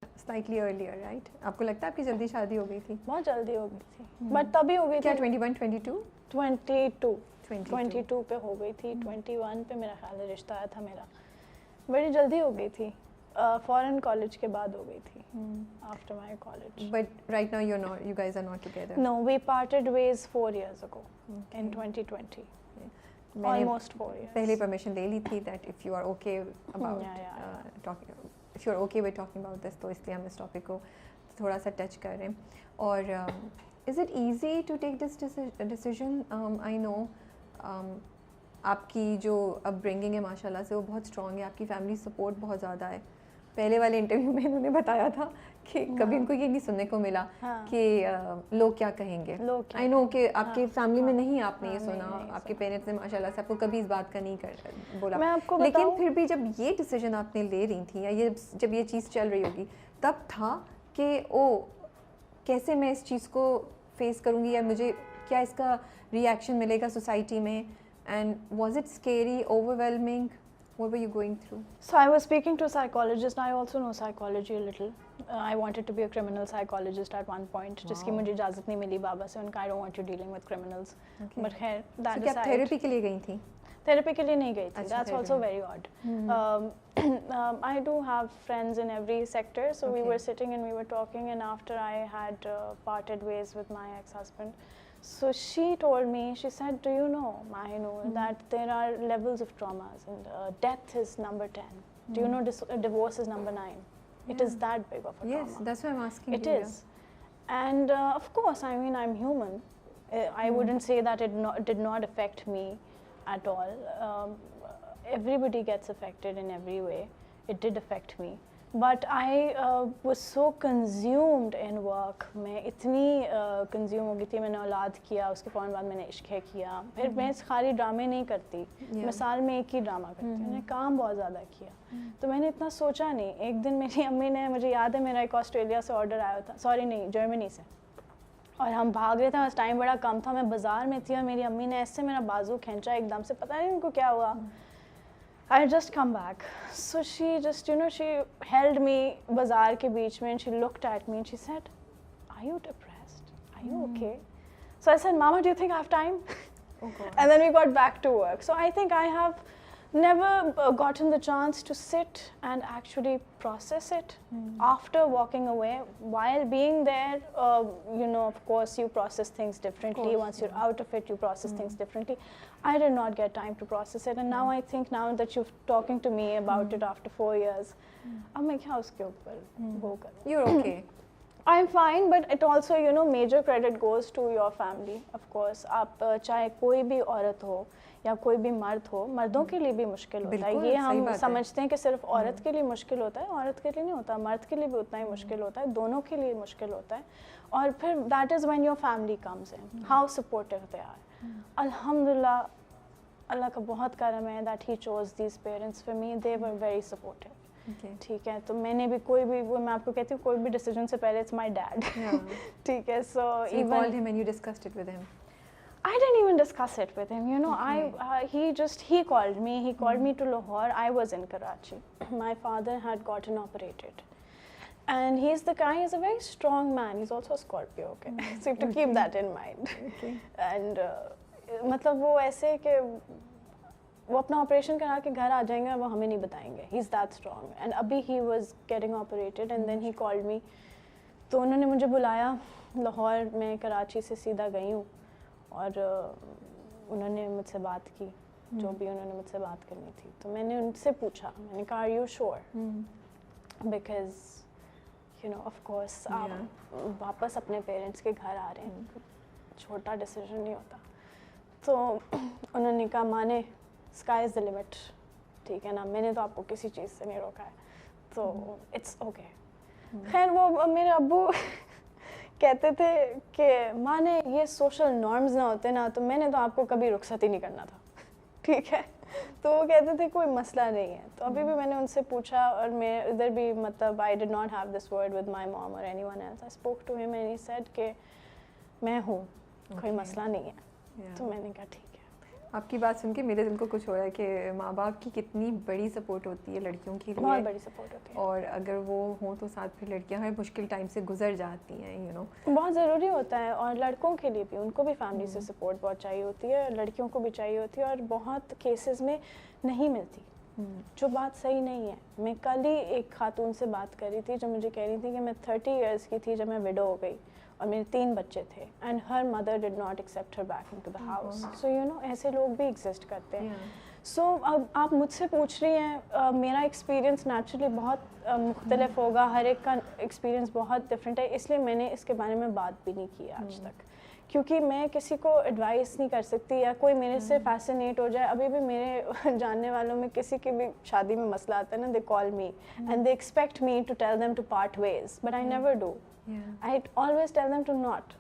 Slightly earlier, right? आपको लगता है आपकी जल्दी शादी हो गई थी? बहुत जल्दी हो गई थी, बट तभी हो गई क्या थी 21, 22? 22 पे हो गई थी। 21 पे मेरा ख्याल है रिश्ता आया था मेरा। बड़ी जल्दी हो गई थी, फॉरेन कॉलेज के बाद हो गई थी, after my college. But right now you guys are not together. No, we parted ways 4 years ago in 2020. Almost 4 years. पहले परमिशन ले ली थी that if you are okay about talking, if you are okay with talking about this, तो इसलिए हम इस topic को थोड़ा सा टच कर रहे हैं। और is it easy to take this decision? I know आपकी जो अपब्रिंगिंग है माशाल्लाह से वो बहुत स्ट्रॉन्ग है, आपकी फैमिली सपोर्ट बहुत ज़्यादा है। पहले वाले इंटरव्यू में इन्होंने बताया था कि कभी उनको ये नहीं सुनने को मिला कि लोग क्या कहेंगे। आई नो कि आपके फैमिली में नहीं आपने ये सुना, आपके पेरेंट्स ने माशाल्लाह से आपको कभी इस बात का नहीं बोला। लेकिन फिर भी जब ये डिसीजन आपने ले रही थी या ये जब ये चीज़ चल रही होगी तब था कि कैसे मैं इस चीज़ को फेस करूँगी या मुझे क्या इसका रिएक्शन मिलेगा सोसाइटी में, and was it scary, overwhelming? What were you going through? So I was speaking to a psychologist. I also know psychology a little. I wanted to be a criminal psychologist at one point. जिसकी मुझे इजाज़त नहीं मिली बाबा से, उनका I don't want you dealing with criminals. But खैर that aside. क्या therapy के लिए गई थी? थेरेपी के लिए नहीं गई थी. That's also very odd. I do have friends in every sector. So we were sitting and we were talking, and after I had parted ways with my ex-husband, so she told me, she said, do you know, Mahinur, that there are levels of traumas, and death is number 10. Do you know divorce is number 9? It is that big of a trauma. Yes, that's why I'm asking you. It is. And of course, I mean, I'm human. I wouldn't say that it did not affect me at all. Everybody gets affected in every way. It did affect me. But I was so consumed in work. मैं इतनी consume हो गई थी, मैंने औलाद किया, उसके फ़ौरन बाद मैंने इश्क किया। फिर मैं खाली ड्रामे नहीं करती, मैं साल में एक ही ड्रामा करती हूँ। मैंने काम बहुत ज़्यादा किया, तो मैंने इतना सोचा नहीं। एक दिन मेरी अम्मी ने, मुझे याद है, मेरा एक ऑस्ट्रेलिया से ऑर्डर आया था, सॉरी नहीं, जर्मनी से, और हम भाग रहे थे, उस टाइम बड़ा कम था, मैं बाज़ार में थी और मेरी अम्मी ने ऐसे मेरा बाजू खींचा एकदम से, पता नहीं उनको क्या हुआ। I had just come back, so she just, you know, she held me bazaar ke beech mein, and she looked at me and she said, "Are you depressed? Are you okay?" So I said, "Mama, do you think I have time?" Oh God. And then we got back to work. So I think I have never gotten the chance to sit and actually process it after walking away. While being there, you know, of course, you process things differently. Once you're out of it, you process things differently. I did not get time to process it, and now I think, now that you're talking to me about it after 4 years, अब मैं क्या उसके ऊपर वो करूँ? You're okay. I'm fine, but it also, you know, major credit goes to your family, of course. आप चाहे कोई भी औरत हो या कोई भी मर्द हो, मर्दों के लिए भी मुश्किल होता है। ये हम समझते हैं कि सिर्फ औरत के लिए मुश्किल होता है, औरत के लिए नहीं होता, मर्द के लिए भी उतना ही मुश्किल होता है, दोनों के लिए मुश्किल होता है। और फिर that is when your family comes in, how supportive they are. Alhamdulillah, अल्लाह का बहुत करम है that he chose these parents for me. They were very supportive. ठीक है, तो मैंने भी कोई भी, वो मैं आपको कहती हूँ, कोई भी डिसीजन से पहले it's my dad. ठीक है, so you called him and you discussed it with him? I didn't even discuss it with him. You know, he called me. He called me to Lahore. I was in Karachi. My father had gotten operated, and he's the guy. He's a very strong man. He's also a Scorpio. Okay, so you have to keep that in mind. And मतलब वो ऐसे कि वो अपना operation करा के घर आ जाएंगे और वो हमें नहीं बताएंगे. He's that strong. And अभी he was getting operated, and then he called me. तो उन्होंने मुझे बुलाया लाहौर. मैं कराची से सीधा गई हूँ और उन्होंने मुझसे बात की, जो भी उन्होंने मुझसे बात करनी थी. तो मैंने उनसे पूछा, मैंने कहा are you sure? Because you know, of course, आप वापस अपने पेरेंट्स के घर आ रहे हैं, छोटा डिसीजन नहीं होता. तो उन्होंने कहा माने स्काई इज़ द लिमिट. ठीक है ना, मैंने तो आपको किसी चीज़ से नहीं रोका है, तो इट्स ओके. खैर वो मेरे अब्बू कहते थे कि माने ये सोशल नॉर्म्स ना होते ना तो मैंने तो आपको कभी रुखसत ही नहीं करना था. ठीक है, तो वो कहते थे कोई मसला नहीं है. तो अभी भी मैंने उनसे पूछा और मैं इधर भी मतलब I did not have this word with my mom और anyone else. I spoke to him and he said कि मैं हूँ, कोई मसला नहीं है. तो मैंने कहा ठीक है. आपकी बात सुन के मेरे दिल को कुछ हो रहा है कि माँ बाप की कितनी बड़ी सपोर्ट होती है लड़कियों के लिए, बहुत बड़ी सपोर्ट होती है, और अगर वो हों तो साथ फिर लड़कियां हर मुश्किल टाइम से गुजर जाती हैं, यू नो। बहुत ज़रूरी होता है। और लड़कों के लिए भी, उनको भी फैमिली से सपोर्ट बहुत चाहिए होती है, लड़कियों को भी चाहिए होती है, और बहुत केसेस में नहीं मिलती, जो बात सही नहीं है। मैं कल ही एक खातून से बात कर रही थी जो मुझे कह रही थी कि मैं 30 इयर्स की थी जब मैं विडो हो गई और मेरे 3 बच्चे थे, and her mother did not accept her back into the house. So you know, ऐसे लोग भी एग्जिस्ट करते हैं। सो अब आप मुझसे पूछ रही हैं, मेरा एक्सपीरियंस नेचुरली बहुत मुख्तलिफ होगा, हर एक का एक्सपीरियंस बहुत डिफरेंट है, इसलिए मैंने इसके बारे में बात भी नहीं की आज तक, क्योंकि मैं किसी को एडवाइस नहीं कर सकती, या कोई मेरे से फैसिनेट हो जाए। अभी भी मेरे जानने वालों में किसी की भी शादी में मसला आता है ना, they call me and they expect me to tell them to part ways, but I never do. I always tell them to not.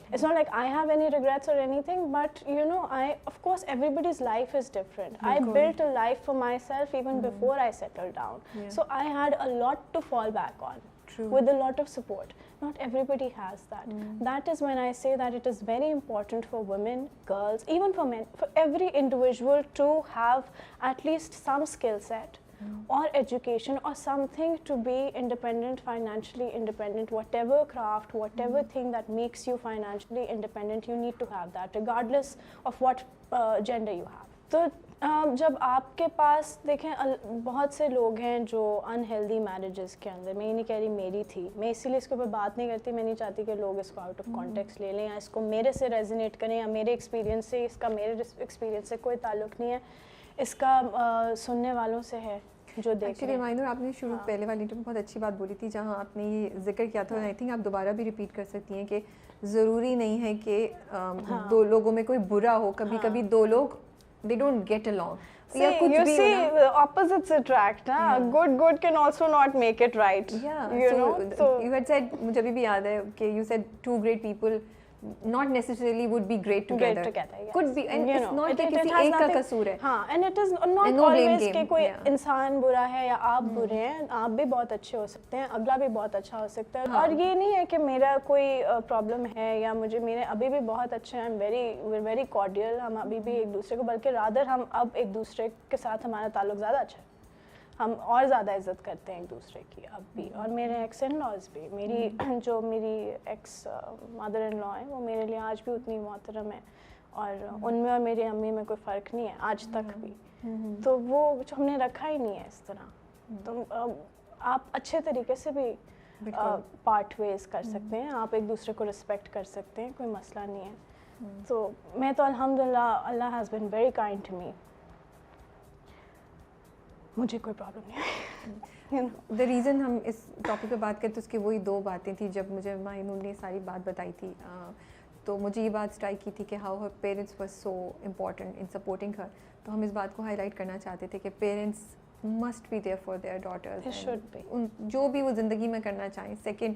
It's not like I have any regrets or anything, but you know, of course everybody's life is different. I built a life for myself even before I settled down. So I had a lot to fall back on. True. With a lot of support. Not everybody has that. That is when I say that it is very important for women, girls, even for men, for every individual to have at least some skill set or education or something to be independent, financially independent, whatever craft, whatever thing that makes you financially independent, you need to have that regardless of what gender you have. तो जब आपके पास देखें, बहुत से लोग हैं जो unhealthy marriages के अंदर, मैं ये नहीं कह रही मेरी थी, मैं इसीलिए इसके ऊपर बात नहीं करती, मैं नहीं चाहती कि लोग इसको आउट ऑफ कॉन्टेक्स्ट ले लें या इसको मेरे से रेजोनेट करें या मेरे एक्सपीरियंस से, इसका मेरे एक्सपीरियंस से कोई ताल्लुक़ नहीं है, इसका सुनने वालों से है जो देख। एक्चुअली माइनर, आपने शुरू पहले वाली इंटरव्यू में बहुत अच्छी बात बोली थी जहाँ आपने ये जिक्र किया था, और आई थिंक आप दोबारा भी रिपीट कर सकती हैं कि ज़रूरी नहीं है कि दो लोगों में कोई बुरा हो, कभी कभी दो लोग they don't get along. You see, opposites attract. Good can also not make it right. Yeah. You know. So you had said, मुझे अभी भी याद है कि you said 2 great people not necessarily would be great together. Yes. Could be, and it's not कि किसी एक का कसूर है. हाँ, and it is not always कि कोई इंसान बुरा है या आप बुरे हैं, आप भी बहुत अच्छे हो सकते हैं, अगला भी बहुत अच्छा हो सकता है, और ये नहीं है कि मेरा कोई प्रॉब्लम है या मुझे, मेरे अभी भी बहुत अच्छे हैं, we're very cordial, हम अभी भी एक दूसरे को, बल्कि रादर हम अब एक दूसरे के साथ हमारा ताल्लुक ज़्यादा अच्छा है, हम और ज़्यादा इज़्ज़त करते हैं एक दूसरे की अब भी। और मेरे एक्स इन लॉज भी, मेरी एक्स मदर इन लॉ है, वो मेरे लिए आज भी उतनी मोहतरम है, और उनमें और मेरी अम्मी में कोई फ़र्क नहीं है आज तक भी। तो वो जो हमने रखा ही नहीं है इस तरह। तो आप अच्छे तरीके से भी पार्ट वेज कर सकते हैं, आप एक दूसरे को रिस्पेक्ट कर सकते हैं, कोई मसला नहीं है। तो मैं तो अल्हम्दुलिल्लाह, अल्लाह has been very kind to me, मुझे कोई प्रॉब्लम नहीं है। द रीज़न हम इस टॉपिक पे बात करते उसकी वही 2 बातें थी। जब मुझे माइनून ने सारी बात बताई थी तो मुझे ये बात स्ट्राइक की थी कि how her parents were so important in supporting her. तो हम इस बात को हाईलाइट करना चाहते थे कि parents must be there for their daughters, जो भी वो ज़िंदगी में करना चाहें। सेकेंड,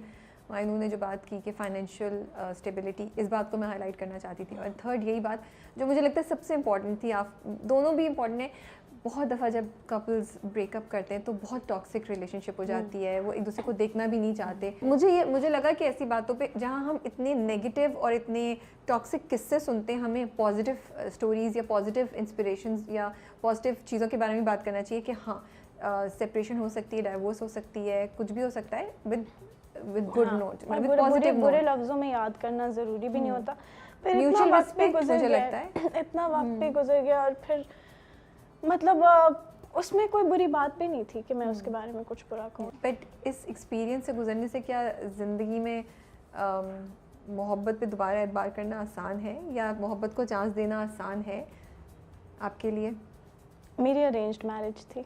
माइनू ने जो बात की कि फाइनेंशियल स्टेबिलिटी, इस बात को मैं हाईलाइट करना चाहती थी। और थर्ड यही बात जो मुझे लगता है सबसे इम्पॉर्टेंट थी, आप दोनों भी इम्पॉर्टेंट है। बहुत दफ़ा जब कपल्स ब्रेकअप करते हैं तो बहुत टॉक्सिक रिलेशनशिप हो जाती है, वो एक दूसरे को देखना भी नहीं चाहते। मुझे लगा कि ऐसी बातों पे जहाँ हम इतने नेगेटिव और इतने टॉक्सिक किस्से सुनते हैं, हमें पॉजिटिव स्टोरीज़ या पॉजिटिव इंस्पिरेशंस या पॉजिटिव चीज़ों के बारे में बात करना चाहिए कि हाँ, सेपरेशन हो सकती है, डाइवोर्स हो सकती है, कुछ भी हो सकता है with good note, with positive note. बुरे लफ्ज़ों में याद करना ज़रूरी भी नहीं होता। फिर इतना वक्त भी गुजर गया, इतना वक्त भी गुजर गया, और फिर मतलब उसमें कोई बुरी बात भी नहीं थी कि मैं उसके बारे में कुछ बुरा कहूँ। बट इस एक्सपीरियंस से गुजरने से क्या ज़िंदगी में मोहब्बत पे दोबारा एतबार करना आसान है, या मोहब्बत को चांस देना आसान है आपके लिए? मेरी अरेंज्ड मैरिज थी,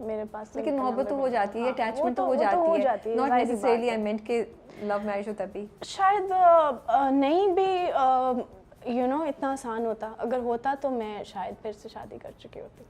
मेरे पास, लेकिन मोहब्बत तो हो जाती है, अटैचमेंट तो हो जाती है, नॉट नेसेसरीली आई मेंट के लव मैरिज हो तभी। शायद नहीं भी यू नो इतना आसान होता, अगर होता तो मैं शायद फिर से शादी कर चुकी होती।